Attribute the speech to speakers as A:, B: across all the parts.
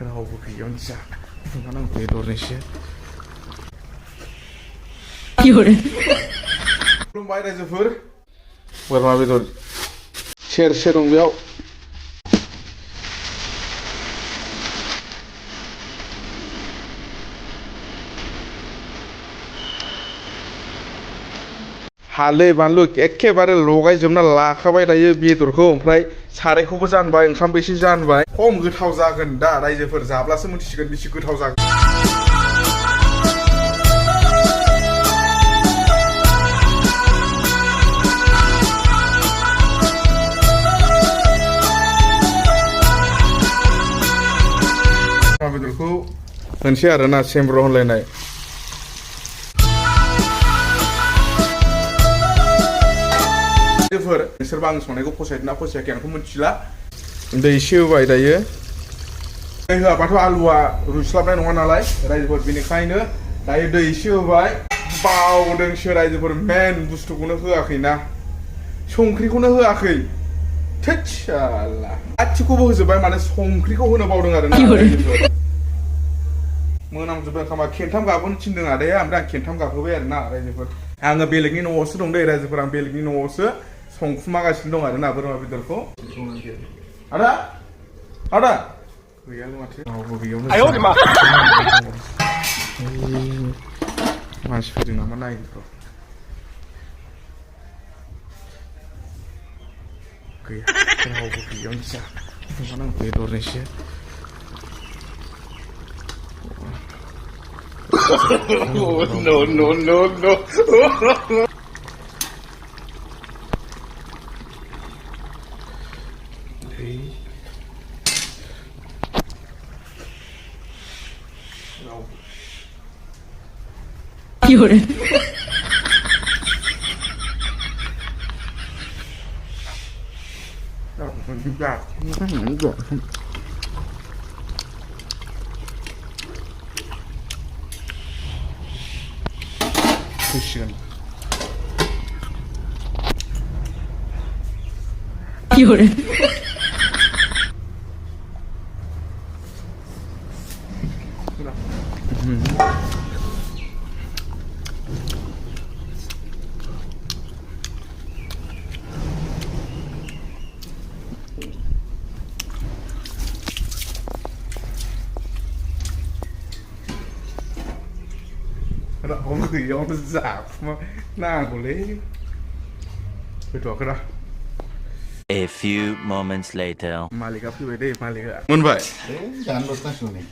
A: रावबो गैयावनो जा आं बेदरनिसो खुलुमबाय रायजोफोर बोरमा बेदर सेरसे दं बेयाव हालदै बानलु एखेबारे लगायजोबना लाखाबाय दायो बेदरखौ ओमफ्राय सारायखौबो जानबाय ओंखामबो एसे जानबाय खम गोथाव जागोन दा रायजोफोर जाब्लासो मिथिसिगोन बेसे गोथाव जागोन बेदरखौ होनसै आरोना सेमब्र होनलायनाय सोरबा आं संनायखौ फसायदोंना फसायाखै आंथ' मिथिला दै एसे होबाय दायो दै होआबाथ' आलुआ रुइस्लाबनाय नङा नालाय रायजोफोर बेनिखायनो दायो दै एसे होबाय बावदोंसो रायजोफोर मेन बुस्थुखौनो होआखैना संख्रिखौनो होआखै थोद साला गासिखौबो होजोबबाय माने संख्रिखौ होनो बावदों आरोना रायजोफोर मोनामजोबबाय ओंखामा खेनथाम गाबहोनो थिनदों आदाया ओमफ्राय आं खेनथाम गाबहोबाय आरोना रायजोफोर आङो बेलेगनि न'आवसो दं दै रायजोफोर आं बेलेगनि न'आवसो संखुमागासिनो दं आरोना बोरमा बेदरखौ आदा आदा गैयानो माथो रावबो गैयावनो मानसि फैदों नामा नायनो र' गैया रावबो गैयावनो जा आं बेदरनिसो
B: no.
A: Kışın. Ông người ông nó giả mà na của lấy phải thuộc cái đó.
C: A few moments later.
A: Malika phi về đây Malika. Muốn vậy?
B: Jangan lupa suni.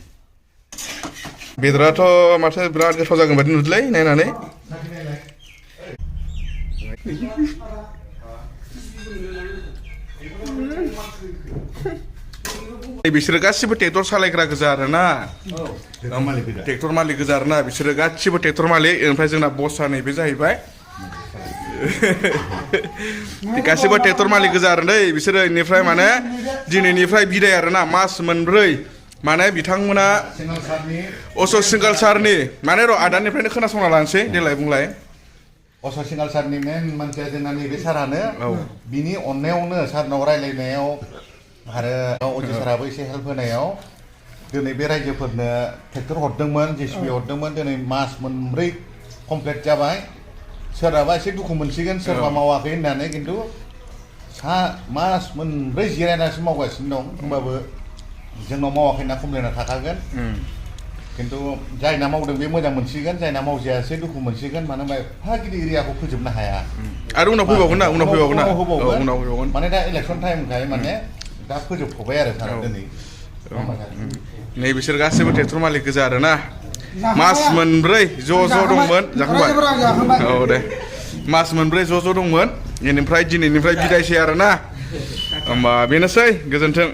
A: बेदराथ' माथो बिराद गोथाव जागोन बायदि नुदोंलै नायनानै बिसोरो गासिबो ट्रेक्टर सालायग्रा गोजा आरोना ट्रेक्टर मालिक गोजा आरोना बिसोरो गासिबो ट्रेक्टर मालिक ओमफ्राय जोंना बसआ नैबे जाहैबाय गासिबो ट्रेक्टर मालिक गोजा आरो दै बिसोरो इनिफ्राय माने दिनैनिफ्राय बिदाय आरोना मास मोनब्रै माने बिथांमोना अशोक सिंगाल सारनि माने र' आदानिफ्रायनो खोनासंना लानोसै देलाय बुंलाय
B: अशोक सिंगाल सारनि मेन मानसिया जोंना नैबे सारानो बिनि अननायावनो सारनाव रायलायनायाव आरो अजय साराबो एसे हेल्प होनायाव दिनै बे रायजोफोरनो ट्रेक्टर हरदोंमोन जेसिबि हरदोंमोन दिनै मास मोनब्रै कमप्लिट जाबाय सोरहाबा एसे दुखु मोनसिगोन सोरबा मावाखै होननानै खिन्थु मास मोनब्रै जिरायनासो मावगासिनो दं होमबाबो जोंनाव मावाखै होनना कमप्लेना थाखागोन खिन्थु जायना मावदों बे मोजां मोनसिगोन जायना मावजायासै दुखु मोनसिगोन मानो होनबा एफा गिदिर एरियाखौ फोजोबनो हाया
A: आरो उनाव फैबावगोन ना उनाव फैबावगोन
B: माने दा इलेक्सन टाइमखाय माने दा फोजोबथ'बाय आरो सारा दिनै
A: नै बिसोर गासिबो ट्रेक्टर मालिक गोजा आरोना मास मोनब्रै ज' दंमोन जाखांबाय औ दे मास मोनब्रै ज' दंमोन बेनिफ्राय दिनैनिफ्राय बिदायसै आरोना होमबा बेनोसै गोजोन्थों